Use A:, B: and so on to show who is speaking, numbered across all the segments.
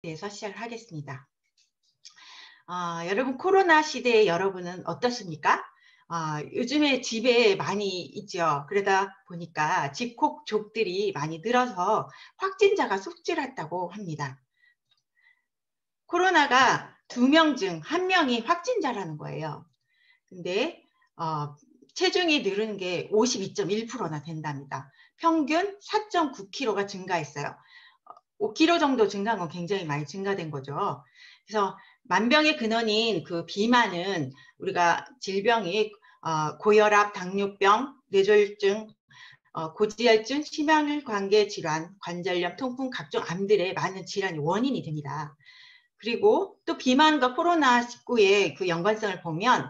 A: 대해서 시작을 하겠습니다. 여러분 코로나 시대에 여러분은 어떻습니까? 요즘에 집에 많이 있죠. 그러다 보니까 집콕족들이 많이 늘어서 확진자가 속출했다고 합니다. 코로나가 2명 중 1명이 확진자라는 거예요. 근데 체중이 늘은 게 52.1%나 된답니다. 평균 4.9kg가 증가했어요. 5kg 정도 증가한 건 굉장히 많이 증가된 거죠. 그래서 만병의 근원인 그 비만은 우리가 질병이 고혈압, 당뇨병, 뇌졸중, 고지혈증, 심혈관계 질환, 관절염, 통풍, 각종 암들의 많은 질환이 원인이 됩니다. 그리고 또 비만과 코로나19의 그 연관성을 보면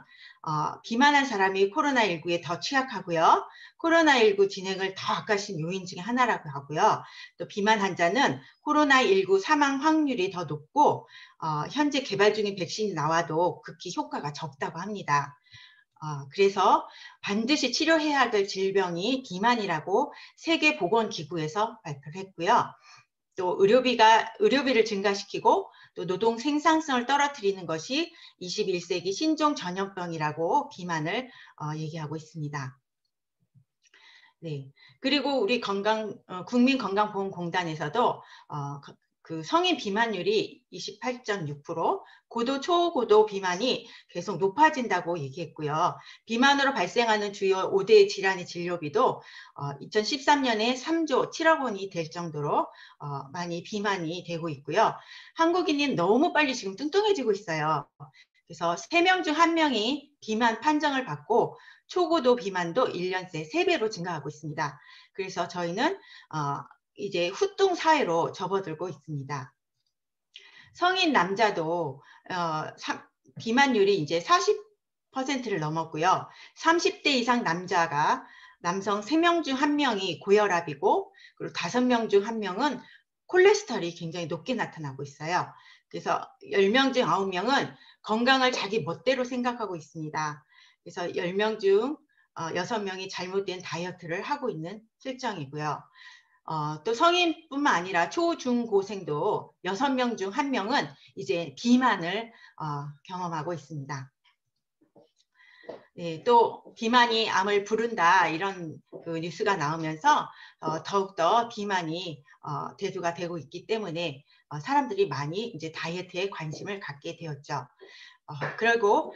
A: 비만한 사람이 코로나19에 더 취약하고요. 코로나19 진행을 더 악화시킨 요인 중에 하나라고 하고요. 또 비만 환자는 코로나19 사망 확률이 더 높고 현재 개발 중인 백신이 나와도 극히 효과가 적다고 합니다. 그래서 반드시 치료해야 될 질병이 비만이라고 세계보건기구에서 발표를 했고요. 또 의료비를 증가시키고 또 노동 생산성을 떨어뜨리는 것이 21세기 신종 전염병이라고 비만을 얘기하고 있습니다. 네. 그리고 우리 국민건강보험공단에서도 그 성인 비만율이 28.6%, 고도, 초고도 비만이 계속 높아진다고 얘기했고요. 비만으로 발생하는 주요 5대 질환의 진료비도 2013년에 3조 7억 원이 될 정도로 많이 비만이 되고 있고요. 한국인이 너무 빨리 지금 뚱뚱해지고 있어요. 그래서 3명 중 1명이 비만 판정을 받고 초고도 비만도 1년 새 3배로 증가하고 있습니다. 그래서 저희는 이제 후뚱 사회로 접어들고 있습니다. 성인 남자도 비만율이 이제 40%를 넘었고요. 30대 이상 남성 3명 중 1명이 고혈압이고 그리고 5명 중 1명은 콜레스테롤이 굉장히 높게 나타나고 있어요. 그래서 10명 중 9명은 건강을 자기 멋대로 생각하고 있습니다. 그래서 10명 중 6명이 잘못된 다이어트를 하고 있는 실정이고요. 또 성인뿐만 아니라 초, 중, 고생도 6명 중 1명은 이제 비만을 경험하고 있습니다. 네, 또 비만이 암을 부른다 이런 그 뉴스가 나오면서 더욱더 비만이 대두가 되고 있기 때문에 사람들이 많이 이제 다이어트에 관심을 갖게 되었죠. 그리고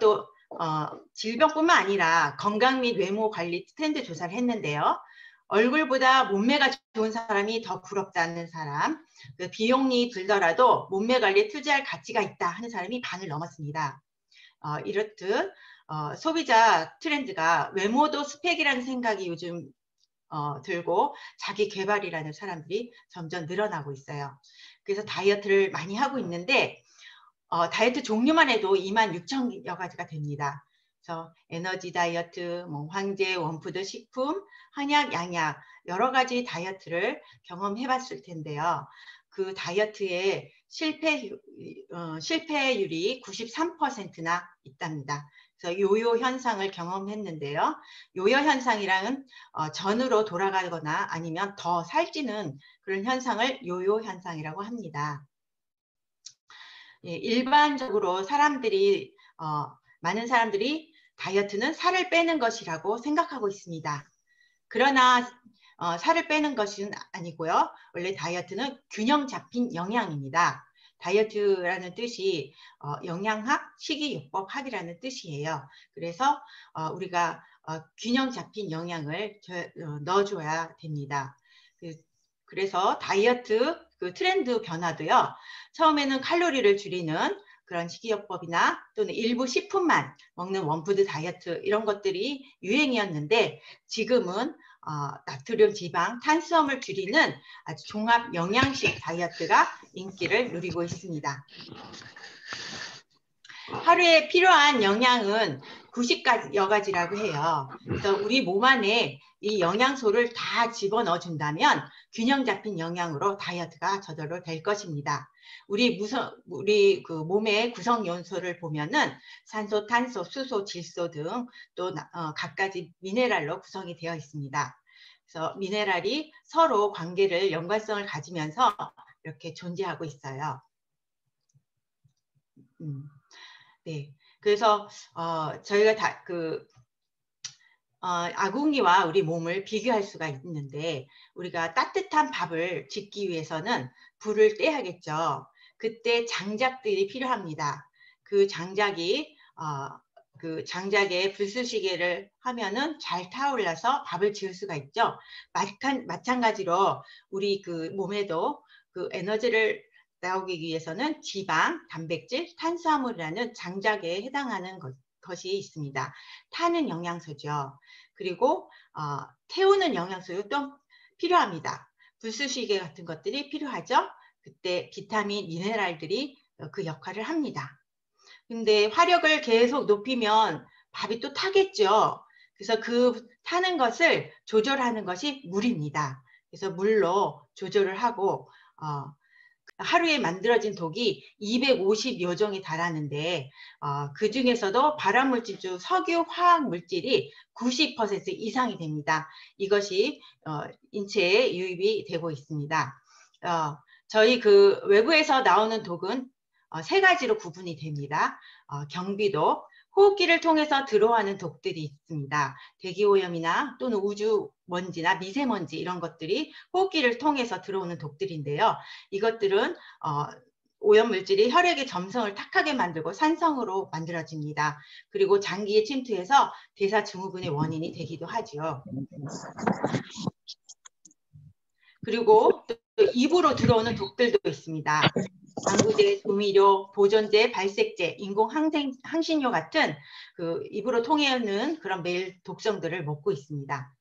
A: 또 질병뿐만 아니라 건강 및 외모 관리 트렌드 조사를 했는데요. 얼굴보다 몸매가 좋은 사람이 더 부럽지 않는 사람, 비용이 들더라도 몸매 관리에 투자할 가치가 있다 하는 사람이 반을 넘었습니다. 이렇듯 소비자 트렌드가 외모도 스펙이라는 생각이 요즘 들고 자기 개발이라는 사람들이 점점 늘어나고 있어요. 그래서 다이어트를 많이 하고 있는데 다이어트 종류만 해도 26,000여 가지가 됩니다. 그래서 에너지 다이어트, 뭐 황제, 원푸드, 식품, 한약, 양약 여러 가지 다이어트를 경험해 봤을 텐데요. 그 다이어트의 실패율이 93%나 있답니다. 그래서 요요 현상을 경험했는데요. 요요 현상이랑은 전으로 돌아가거나 아니면 더 살찌는 그런 현상을 요요 현상이라고 합니다. 예, 일반적으로 많은 사람들이 다이어트는 살을 빼는 것이라고 생각하고 있습니다. 그러나 살을 빼는 것은 아니고요. 원래 다이어트는 균형 잡힌 영양입니다. 다이어트라는 뜻이 영양학, 식이요법학이라는 뜻이에요. 그래서 우리가 균형 잡힌 영양을 넣어줘야 됩니다. 그래서 다이어트 그 트렌드 변화도요. 처음에는 칼로리를 줄이는 그런 식이요법이나 또는 일부 식품만 먹는 원푸드 다이어트 이런 것들이 유행이었는데 지금은 나트륨, 지방, 탄수화물 줄이는 아주 종합 영양식 다이어트가 인기를 누리고 있습니다. 하루에 필요한 영양은 90여 가지라고 해요. 그래서 우리 몸 안에 이 영양소를 다 집어넣어 준다면 균형 잡힌 영양으로 다이어트가 저절로 될 것입니다. 우리 그 몸의 구성 요소를 보면은 산소, 탄소, 수소, 질소 등 또 갖가지 미네랄로 구성이 되어 있습니다. 그래서 미네랄이 서로 연관성을 가지면서 이렇게 존재하고 있어요. 네. 그래서 저희가 아궁이와 우리 몸을 비교할 수가 있는데, 우리가 따뜻한 밥을 짓기 위해서는 불을 떼야겠죠. 그때 장작들이 필요합니다. 그 장작이 그 장작에 불쑤시개를 하면은 잘 타올라서 밥을 지을 수가 있죠. 마찬가지로 우리 그 몸에도 그 에너지를 나오기 위해서는 지방, 단백질, 탄수화물이라는 장작에 해당하는 것이 있습니다. 타는 영양소죠. 그리고 태우는 영양소도 또 필요합니다. 불쑤시개 같은 것들이 필요하죠. 그때 비타민, 미네랄들이 그 역할을 합니다. 근데 화력을 계속 높이면 밥이 또 타겠죠. 그래서 그 타는 것을 조절하는 것이 물입니다. 그래서 물로 조절을 하고 하루에 만들어진 독이 250여 종이 달하는데 그 중에서도 발암물질 중 석유 화학 물질이 90% 이상이 됩니다. 이것이 인체에 유입이 되고 있습니다. 저희 그 외부에서 나오는 독은 세 가지로 구분이 됩니다. 경비독, 호흡기를 통해서 들어가는 독들이 있습니다. 대기오염이나 또는 우주 먼지나 미세먼지 이런 것들이 호흡기를 통해서 들어오는 독들인데요. 이것들은 오염물질이 혈액의 점성을 탁하게 만들고 산성으로 만들어집니다. 그리고 장기에 침투해서 대사증후군의 원인이 되기도 하죠. 그리고 또 입으로 들어오는 독들도 있습니다. 방부제, 조미료, 보존제, 발색제, 항신료 같은 그 입으로 통하는 그런 매일 독성들을 먹고 있습니다.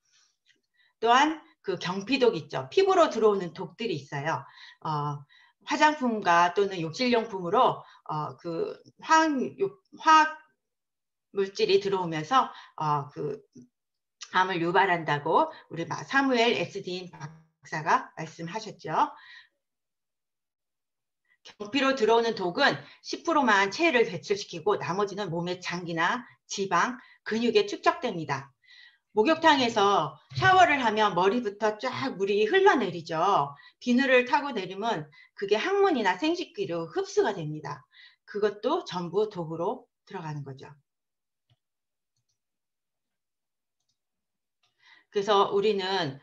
A: 또한 그 경피독 있죠. 피부로 들어오는 독들이 있어요. 화장품과 또는 욕실용품으로 그 화학 물질이 들어오면서 그 암을 유발한다고 우리 사무엘 에스딘 박사가 말씀하셨죠. 경피로 들어오는 독은 10%만 체를 배출시키고 나머지는 몸의 장기나 지방, 근육에 축적됩니다. 목욕탕에서 샤워를 하면 머리부터 쫙 물이 흘러내리죠. 비누를 타고 내리면 그게 항문이나 생식기로 흡수가 됩니다. 그것도 전부 독으로 들어가는 거죠. 그래서 우리는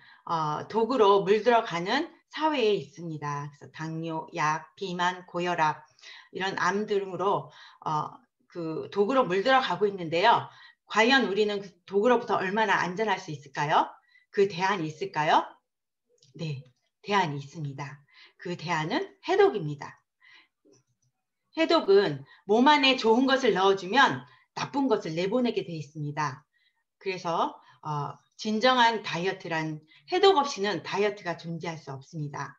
A: 독으로 물들어가는 사회에 있습니다. 그래서 당뇨, 약, 비만, 고혈압 이런 암 등으로 그 독으로 물들어가고 있는데요. 과연 우리는 그 독으로부터 얼마나 안전할 수 있을까요? 그 대안이 있을까요? 네, 대안이 있습니다. 그 대안은 해독입니다. 해독은 몸 안에 좋은 것을 넣어주면 나쁜 것을 내보내게 돼 있습니다. 그래서 진정한 다이어트란 해독 없이는 다이어트가 존재할 수 없습니다.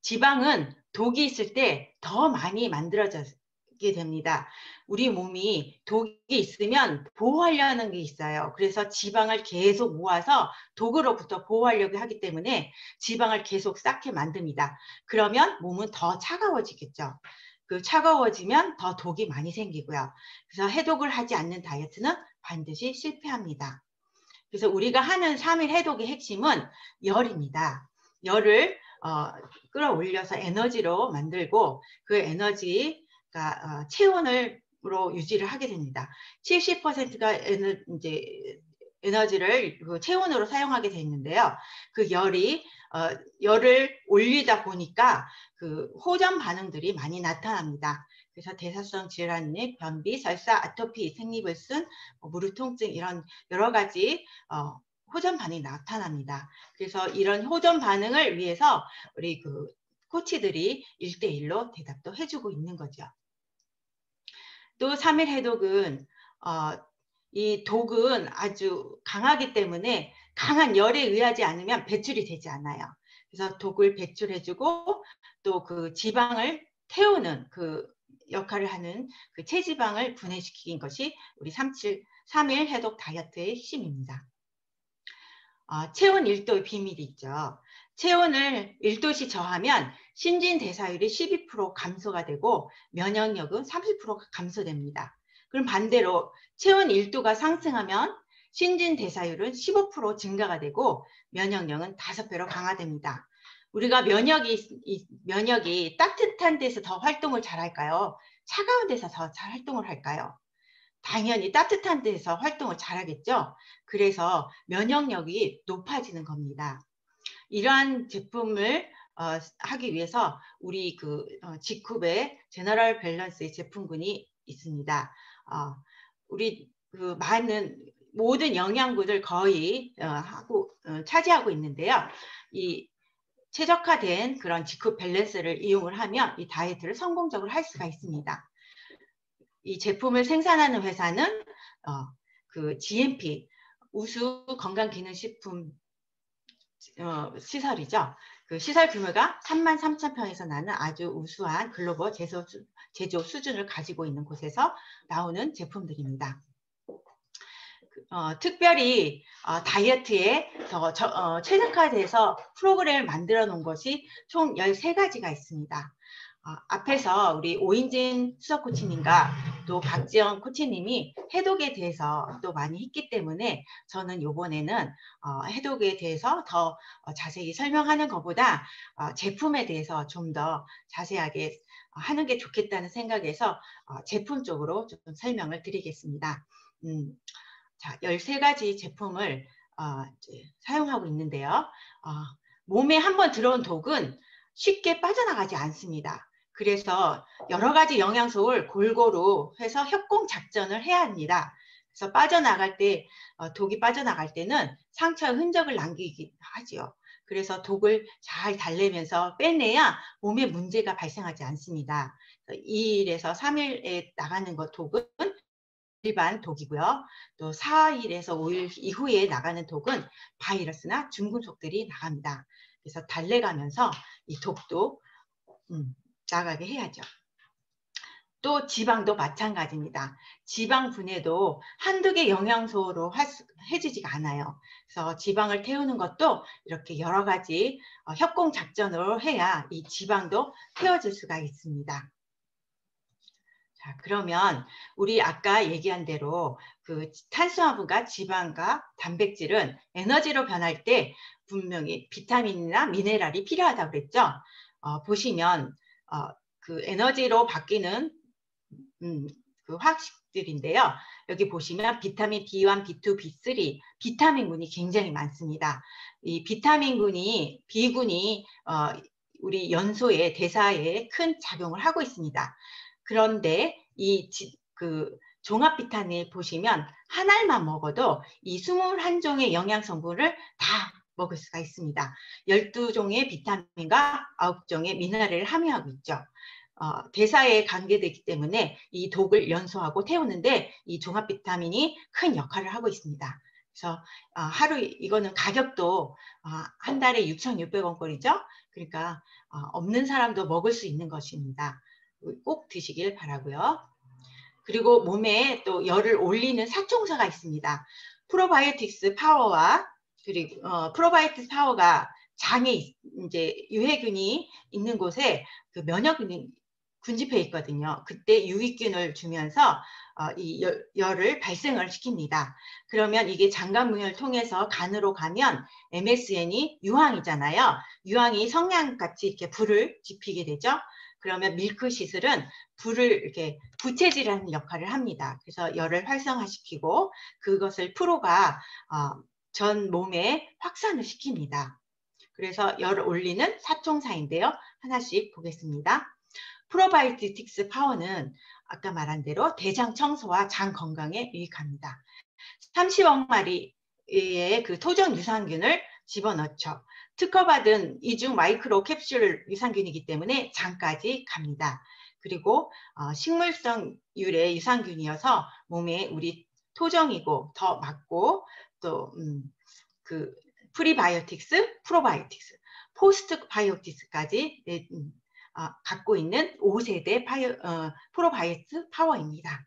A: 지방은 독이 있을 때 더 많이 만들어지게 됩니다. 우리 몸이 독이 있으면 보호하려는 게 있어요. 그래서 지방을 계속 모아서 독으로부터 보호하려고 하기 때문에 지방을 계속 쌓게 만듭니다. 그러면 몸은 더 차가워지겠죠. 그 차가워지면 더 독이 많이 생기고요. 그래서 해독을 하지 않는 다이어트는 반드시 실패합니다. 그래서 우리가 하는 3일 해독의 핵심은 열입니다. 열을 끌어올려서 에너지로 만들고 그 에너지가 체온으로 유지를 하게 됩니다. 70%가 에너지를 그 체온으로 사용하게 돼 있는데요. 그 열을 올리다 보니까 그 호전 반응들이 많이 나타납니다. 그래서 대사성 질환의 변비, 설사, 아토피, 생리불순, 무릎 통증 이런 여러 가지 호전 반응이 나타납니다. 그래서 이런 호전 반응을 위해서 우리 그 코치들이 1대1로 대답도 해주고 있는 거죠. 또 3일 해독은 이 독은 아주 강하기 때문에 강한 열에 의하지 않으면 배출이 되지 않아요. 그래서 독을 배출해주고 또 그 지방을 태우는 그 역할을 하는 그 체지방을 분해시킨 것이 우리 3일 해독 다이어트의 핵심입니다. 체온 1도의 비밀이 있죠. 체온을 1도씩 저하면 신진대사율이 12% 감소가 되고 면역력은 30%가 감소됩니다. 그럼 반대로 체온 1도가 상승하면 신진대사율은 15% 증가가 되고 면역력은 5배로 강화됩니다. 우리가 면역이 따뜻한 데서 더 활동을 잘 할까요? 차가운 데서 더 잘 활동을 할까요? 당연히 따뜻한 데서 활동을 잘 하겠죠? 그래서 면역력이 높아지는 겁니다. 이러한 제품을 하기 위해서 우리 지쿱의 제너럴 밸런스의 제품군이 있습니다. 우리 모든 영양분을 거의 차지하고 있는데요. 이 최적화된 그런 지쿱 밸런스를 이용을 하면 이 다이어트를 성공적으로 할 수가 있습니다. 이 제품을 생산하는 회사는 GMP 우수 건강기능식품 시설이죠. 그 시설 규모가 33,000평에서 나는 아주 우수한 글로벌 제조 수준을 가지고 있는 곳에서 나오는 제품들입니다. 특별히 다이어트에 더 최적화돼서 프로그램을 만들어 놓은 것이 총 13가지가 있습니다. 앞에서 우리 오인진 수석 코치님과 또 박지영 코치님이 해독에 대해서 또 많이 했기 때문에 저는 이번에는 해독에 대해서 더 자세히 설명하는 것보다 제품에 대해서 좀 더 자세하게 하는 게 좋겠다는 생각에서 제품 쪽으로 좀 설명을 드리겠습니다. 자, 13가지 제품을 사용하고 있는데요. 몸에 한번 들어온 독은 쉽게 빠져나가지 않습니다. 그래서 여러 가지 영양소를 골고루 해서 협공 작전을 해야 합니다. 그래서 독이 빠져나갈 때는 상처의 흔적을 남기기 하지요. 그래서 독을 잘 달래면서 빼내야 몸에 문제가 발생하지 않습니다. 2일에서 3일에 나가는 독은 일반 독이고요. 또 4일에서 5일 이후에 나가는 독은 바이러스나 중금속들이 나갑니다. 그래서 달래가면서 이 독도 나가게 해야죠. 또 지방도 마찬가지입니다. 지방 분해도 한두 개 영양소로 해지지가 않아요. 그래서 지방을 태우는 것도 이렇게 여러 가지 협공 작전으로 해야 이 지방도 태워질 수가 있습니다. 자, 그러면 우리 아까 얘기한 대로 그 탄수화물과 지방과 단백질은 에너지로 변할 때 분명히 비타민이나 미네랄이 필요하다고 그랬죠. 보시면 그 에너지로 바뀌는 그 화학식들인데요. 여기 보시면 비타민 B1, B2, B3 비타민군이 굉장히 많습니다. 이 비타민군이 B군이 우리 연소의 대사에 큰 작용을 하고 있습니다. 그런데 그 종합 비타민 보시면 한 알만 먹어도 이 21종의 영양 성분을 다 먹을 수가 있습니다. 12종의 비타민과 9종의 미네랄을 함유하고 있죠. 대사에 관계되기 때문에 이 독을 연소하고 태우는데 이 종합 비타민이 큰 역할을 하고 있습니다. 그래서 이거는 가격도 한 달에 6,600원꼴이죠. 그러니까 없는 사람도 먹을 수 있는 것입니다. 꼭 드시길 바라고요. 그리고 몸에 또 열을 올리는 사총사가 있습니다. 프로바이오틱스 파워와 그리고 프로바이오틱스 파워가 장에 이제 유해균이 있는 곳에 그 면역균이 군집해 있거든요. 그때 유익균을 주면서 이 열을 발생을 시킵니다. 그러면 이게 장관문을 통해서 간으로 가면 MSN이 유황이잖아요. 유황이 성냥같이 이렇게 불을 지피게 되죠. 그러면 밀크시슬은 불을 이렇게 부채질하는 역할을 합니다. 그래서 열을 활성화시키고 그것을 프로가 전 몸에 확산을 시킵니다. 그래서 열을 올리는 사총사인데요. 하나씩 보겠습니다. 프로바이오틱스 파워는 아까 말한 대로 대장 청소와 장 건강에 유익합니다. 30억 마리의 그 토종 유산균을 집어넣죠. 특허받은 이중 마이크로 캡슐 유산균이기 때문에 장까지 갑니다. 그리고 식물성 유래 유산균이어서 몸에 우리 토종이고 더 맞고 또 그 프리바이오틱스, 프로바이오틱스, 포스트 바이오틱스까지 갖고 있는 5세대 프로바이오틱스 파워입니다.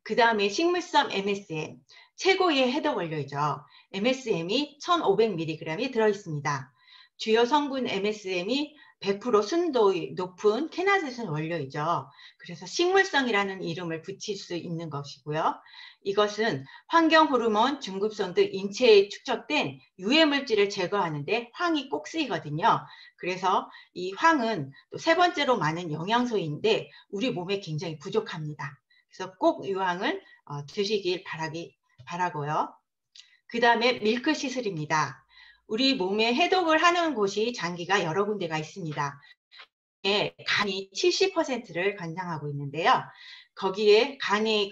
A: 그 다음에 식물성 MSM, 최고의 해독 원료이죠. MSM이 1500mg이 들어있습니다. 주요 성분 MSM이 100% 순도 높은 케나제산 원료이죠. 그래서 식물성이라는 이름을 붙일 수 있는 것이고요. 이것은 환경 호르몬, 중급성 등 인체에 축적된 유해 물질을 제거하는 데 황이 꼭 쓰이거든요. 그래서 이 황은 또 세 번째로 많은 영양소인데 우리 몸에 굉장히 부족합니다. 그래서 꼭 이 황을 드시길 바라고요. 그 다음에 밀크 시슬입니다. 우리 몸에 해독을 하는 곳이 장기가 여러 군데가 있습니다. 간이 70%를 관장하고 있는데요. 거기에 간의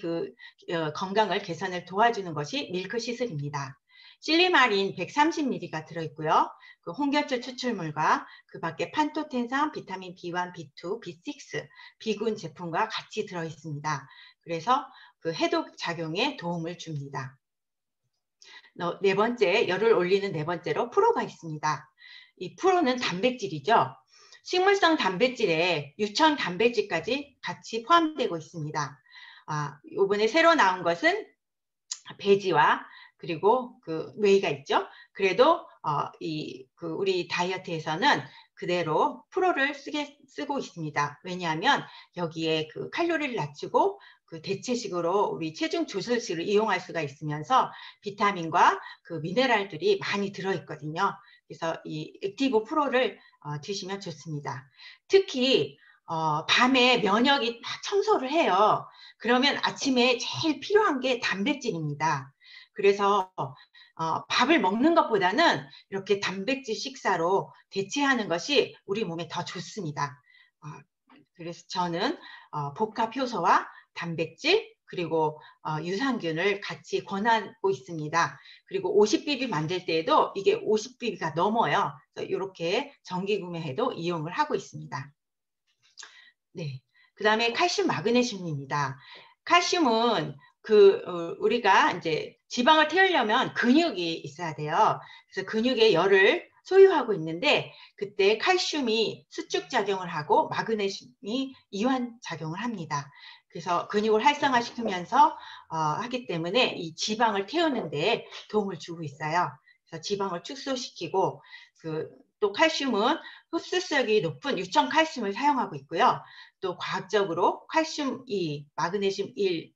A: 건강을 개선을 도와주는 것이 밀크 시슬입니다. 실리마린 130mg가 들어있고요. 그 홍결제 추출물과 그 밖에 판토텐산, 비타민 B1, B2, B6, 비군 제품과 같이 들어있습니다. 그래서 그 해독 작용에 도움을 줍니다. 네 번째, 열을 올리는 네 번째로 프로가 있습니다. 이 프로는 단백질이죠. 식물성 단백질에 유청 단백질까지 같이 포함되고 있습니다. 이번에 새로 나온 것은 베지와 그리고 그 웨이가 있죠. 그래도 우리 다이어트에서는 그대로 프로를 쓰고 있습니다. 왜냐하면 여기에 그 칼로리를 낮추고 그 대체식으로 우리 체중 조절식을 이용할 수가 있으면서 비타민과 그 미네랄들이 많이 들어있거든요. 그래서 이 액티브 프로를 드시면 좋습니다. 특히 밤에 면역이 막 청소를 해요. 그러면 아침에 제일 필요한 게 단백질입니다. 그래서 밥을 먹는 것보다는 이렇게 단백질 식사로 대체하는 것이 우리 몸에 더 좋습니다. 그래서 저는 복합 효소와 단백질 그리고 유산균을 같이 권하고 있습니다. 그리고 50BB 만들 때에도 이게 50BB가 넘어요. 그래서 이렇게 정기 구매해도 이용을 하고 있습니다. 네. 그 다음에 칼슘, 마그네슘입니다. 칼슘은 우리가 이제 지방을 태우려면 근육이 있어야 돼요. 그래서 근육에 열을 소유하고 있는데 그때 칼슘이 수축 작용을 하고 마그네슘이 이완 작용을 합니다. 그래서 근육을 활성화시키면서 하기 때문에 이 지방을 태우는 데 도움을 주고 있어요. 그래서 지방을 축소시키고 또 칼슘은 흡수력이 높은 유청 칼슘을 사용하고 있고요. 또 과학적으로 칼슘 2, 마그네슘 1,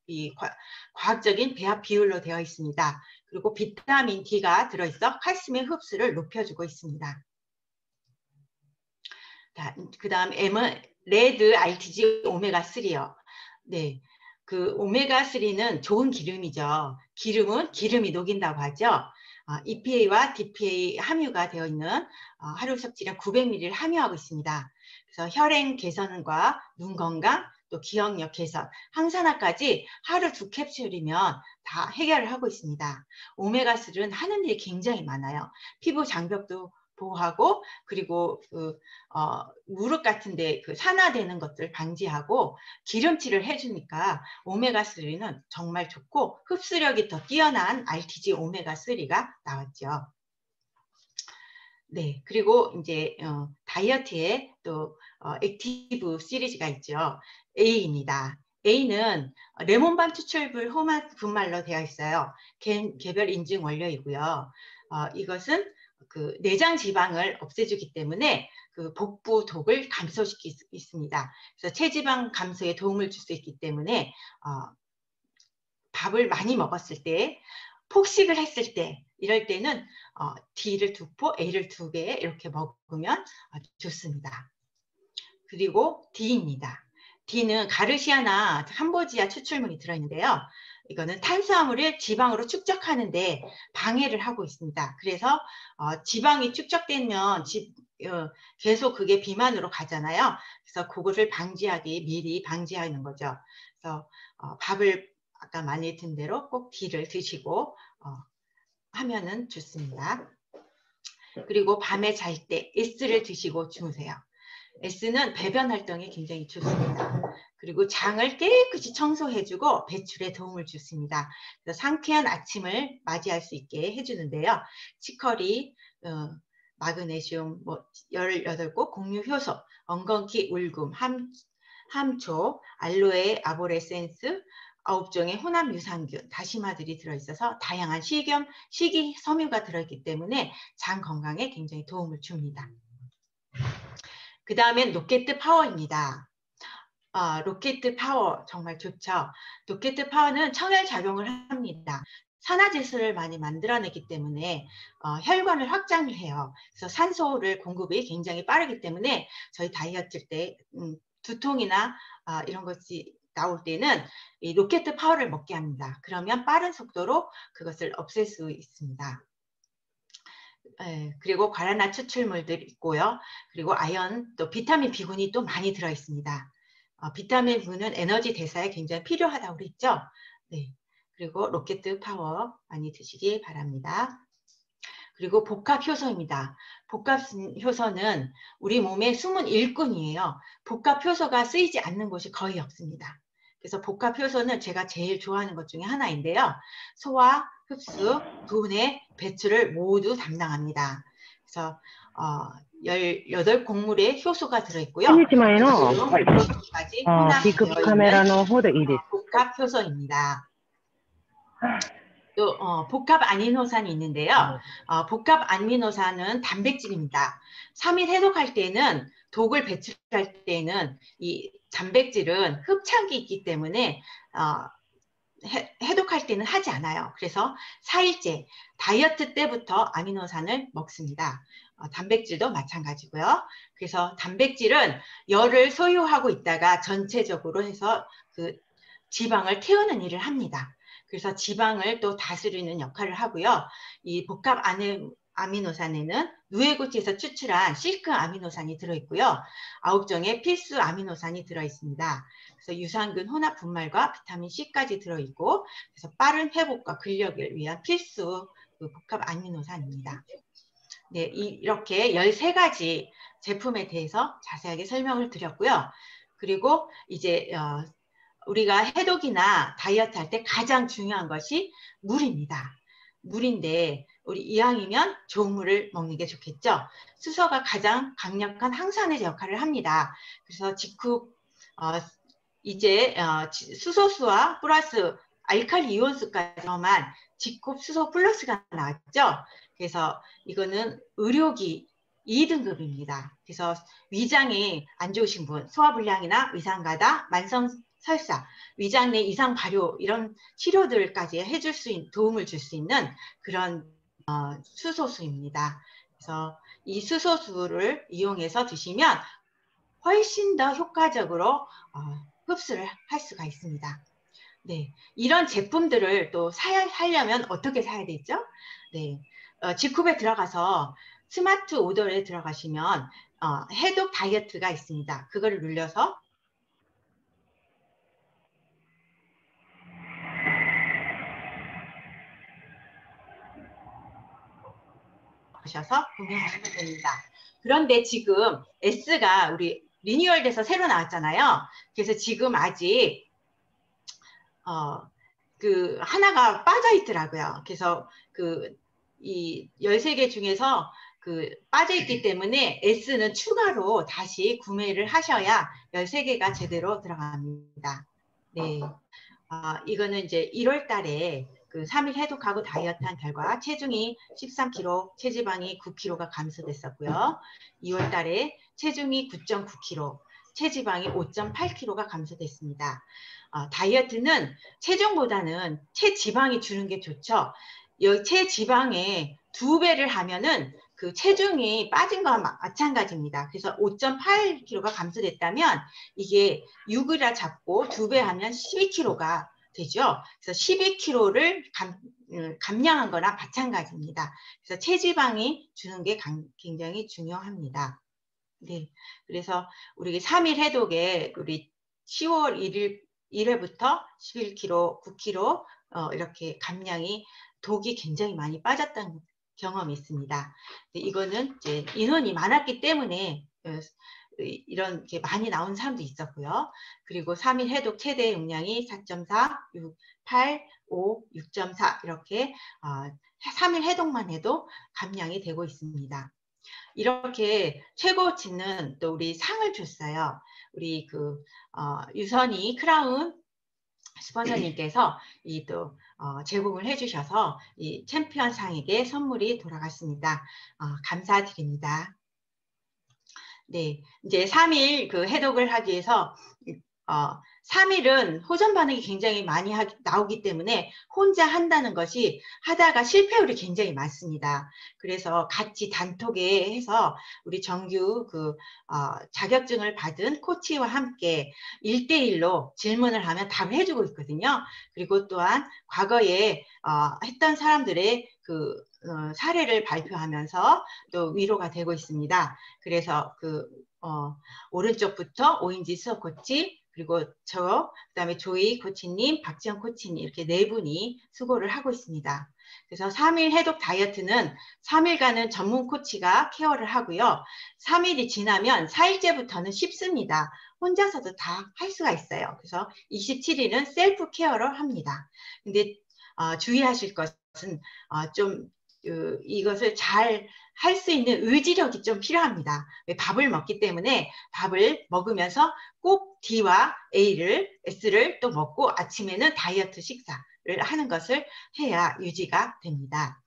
A: 과학적인 배합 비율로 되어 있습니다. 그리고 비타민 D가 들어있어 칼슘의 흡수를 높여주고 있습니다. 그 다음 M은 레드 RTG 오메가3요. 네. 그 오메가3는 좋은 기름이죠. 기름은 기름이 녹인다고 하죠. EPA와 DPA 함유가 되어 있는 하루 섭취량 900ml를 함유하고 있습니다. 그래서 혈행 개선과 눈 건강, 또 기억력 개선, 항산화까지 하루 2캡슐이면 다 해결을 하고 있습니다. 오메가3는 하는 일이 굉장히 많아요. 피부 장벽도 보호하고 그리고 무릎 같은데 산화되는 것들 방지하고 기름칠을 해주니까 오메가3는 정말 좋고 흡수력이 더 뛰어난 RTG 오메가3가 나왔죠. 네, 그리고 이제 다이어트에 또 액티브 시리즈가 있죠. A입니다. A는 레몬밤 추출물 호마 분말로 되어 있어요. 개별 인증 원료이고요. 이것은 그 내장 지방을 없애주기 때문에 그 복부 독을 감소시킬 수 있습니다. 그래서 체지방 감소에 도움을 줄 수 있기 때문에 밥을 많이 먹었을 때, 폭식을 했을 때, 이럴 때는 D를 2포, A를 2개 이렇게 먹으면 좋습니다. 그리고 D입니다. D는 가르시아나 함보지아 추출물이 들어있는데요. 이거는 탄수화물을 지방으로 축적하는데 방해를 하고 있습니다. 그래서 지방이 축적되면 계속 그게 비만으로 가잖아요. 그래서 그것을 미리 방지하는 거죠. 그래서 밥을 아까 많이 든 대로 꼭 D를 드시고 하면은 좋습니다. 그리고 밤에 잘 때 S를 드시고 주무세요. S는 배변 활동에 굉장히 좋습니다. 그리고 장을 깨끗이 청소해주고 배출에 도움을 줍니다. 그래서 상쾌한 아침을 맞이할 수 있게 해주는데요. 치커리, 마그네슘, 18곡 곡류효소, 엉겅퀴, 울금, 함초, 알로에, 아보레센스, 9종의 혼합 유산균, 다시마들이 들어있어서 다양한 식이섬유가 들어있기 때문에 장 건강에 굉장히 도움을 줍니다. 그 다음엔 로켓 파워입니다. 로켓 파워 정말 좋죠. 로켓 파워는 청열 작용을 합니다. 산화제수를 많이 만들어내기 때문에 혈관을 확장을 해요. 그래서 산소를 공급이 굉장히 빠르기 때문에 저희 다이어트 때 두통이나 이런 것이 나올 때는 이 로켓 파워를 먹게 합니다. 그러면 빠른 속도로 그것을 없앨 수 있습니다. 그리고 과란화 추출물들 있고요. 그리고 아연, 또 비타민 B군이 또 많이 들어 있습니다. 비타민 B는 에너지 대사에 굉장히 필요하다고 그랬죠. 네. 그리고 로켓 파워 많이 드시기 바랍니다. 그리고 복합 효소입니다. 복합 효소는 우리 몸의 숨은 일꾼이에요. 복합 효소가 쓰이지 않는 곳이 거의 없습니다. 그래서 복합 효소는 제가 제일 좋아하는 것 중에 하나인데요. 소화, 흡수, 분해, 배출을 모두 담당합니다. 그래서 18곡물의 효소가 들어있고요.
B: 1日前のビッグカメラの方でいいです。
A: 복합 효소입니다. 또 복합 아미노산이 있는데요. 복합 아미노산은 단백질입니다. 3일 해독할 때는 독을 배출할 때는 이 단백질은 흡착이 있기 때문에 해독할 때는 하지 않아요. 그래서 4일째 다이어트 때부터 아미노산을 먹습니다. 단백질도 마찬가지고요. 그래서 단백질은 열을 소유하고 있다가 전체적으로 해서 그 지방을 태우는 일을 합니다. 그래서 지방을 또 다스리는 역할을 하고요. 이 복합 아미노산에는 누에고티에서 추출한 실크 아미노산이 들어있고요. 9종의 필수 아미노산이 들어있습니다. 그래서 유산균 혼합 분말과 비타민 C까지 들어있고, 그래서 빠른 회복과 근력을 위한 필수 복합 아미노산입니다. 네, 이렇게 13가지 제품에 대해서 자세하게 설명을 드렸고요. 그리고 이제 우리가 해독이나 다이어트 할 때 가장 중요한 것이 물입니다. 물인데 우리 이왕이면 좋은 물을 먹는 게 좋겠죠. 수소가 가장 강력한 항산의 역할을 합니다. 그래서 직후 이제 수소수와 플러스 알칼리 이온수까지만 직후 수소 플러스가 나왔죠. 그래서 이거는 의료기 2등급입니다. 그래서 위장이 안 좋으신 분, 소화불량이나 위산가다, 만성설사, 위장 내 이상 발효 이런 치료들까지 해줄 수 있는, 도움을 줄 수 있는 그런 수소수입니다. 그래서 이 수소수를 이용해서 드시면 훨씬 더 효과적으로 흡수를 할 수가 있습니다. 네, 이런 제품들을 또 사려면 어떻게 사야 되죠? 네, 지쿱에 들어가서 스마트 오더에 들어가시면 해독 다이어트가 있습니다. 그거를 눌러서 보셔서 구매하시면 됩니다. 그런데 지금 S가 우리 리뉴얼돼서 새로 나왔잖아요. 그래서 지금 아직 그 하나가 빠져 있더라고요. 그래서 이 13개 중에서 빠져 있기 때문에 S는 추가로 다시 구매를 하셔야 13개가 제대로 들어갑니다. 네. 이거는 이제 1월 달에 3일 해독하고 다이어트 한 결과 체중이 13kg, 체지방이 9kg가 감소됐었고요. 2월 달에 체중이 9.9kg, 체지방이 5.8kg가 감소됐습니다. 다이어트는 체중보다는 체지방이 주는 게 좋죠. 이 체지방의 2배를 하면은 그 체중이 빠진 거와 마찬가지입니다. 그래서 5.8kg가 감소됐다면 이게 6이라 잡고 2배 하면 12kg가 되죠. 그래서 12kg를 감량한 거나 마찬가지입니다. 그래서 체지방이 주는 게 굉장히 중요합니다. 네. 그래서 우리 3일 해독에 우리 10월 1일부터 11kg, 9kg 이렇게 감량이 독이 굉장히 많이 빠졌다는 경험이 있습니다. 이거는 이제 인원이 많았기 때문에 이런 게 많이 나온 사람도 있었고요. 그리고 3일 해독 최대 용량이 4.4, 6, 8, 5, 6.4 이렇게 3일 해독만 해도 감량이 되고 있습니다. 이렇게 최고치는 또 우리 상을 줬어요. 우리 유선이 크라운 스폰서님께서 제공을 해주셔서 이 챔피언 상에게 선물이 돌아갔습니다. 감사드립니다. 네, 이제 3일 그 해독을 하기 위해서 3일은 호전 반응이 굉장히 많이 나오기 때문에 혼자 한다는 것이 하다가 실패율이 굉장히 많습니다. 그래서 같이 단톡에 해서 우리 정규 자격증을 받은 코치와 함께 1대1로 질문을 하면 답을 해주고 있거든요. 그리고 또한 과거에 했던 사람들의 사례를 발표하면서 또 위로가 되고 있습니다. 그래서 오른쪽부터 오인지 수업 코치, 그리고 그다음에 조이 코치님, 박지영 코치님 이렇게 네 분이 수고를 하고 있습니다. 그래서 3일 해독 다이어트는 3일간은 전문 코치가 케어를 하고요. 3일이 지나면 4일째부터는 쉽습니다. 혼자서도 다 할 수가 있어요. 그래서 27일은 셀프 케어를 합니다. 근데 주의하실 것은 좀 이것을 잘 할 수 있는 의지력이 좀 필요합니다. 밥을 먹기 때문에 밥을 먹으면서 꼭 D와 S를 또 먹고 아침에는 다이어트 식사를 하는 것을 해야 유지가 됩니다.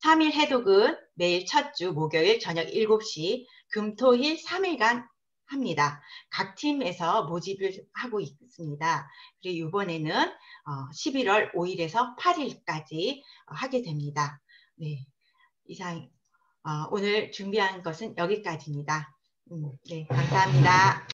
A: 3일 해독은 매일 첫 주 목요일 저녁 7시, 금, 토, 일 3일간 합니다. 각 팀에서 모집을 하고 있습니다. 그리고 이번에는 11월 5일에서 8일까지 하게 됩니다. 네, 이상 오늘 준비한 것은 여기까지입니다. 네, 감사합니다.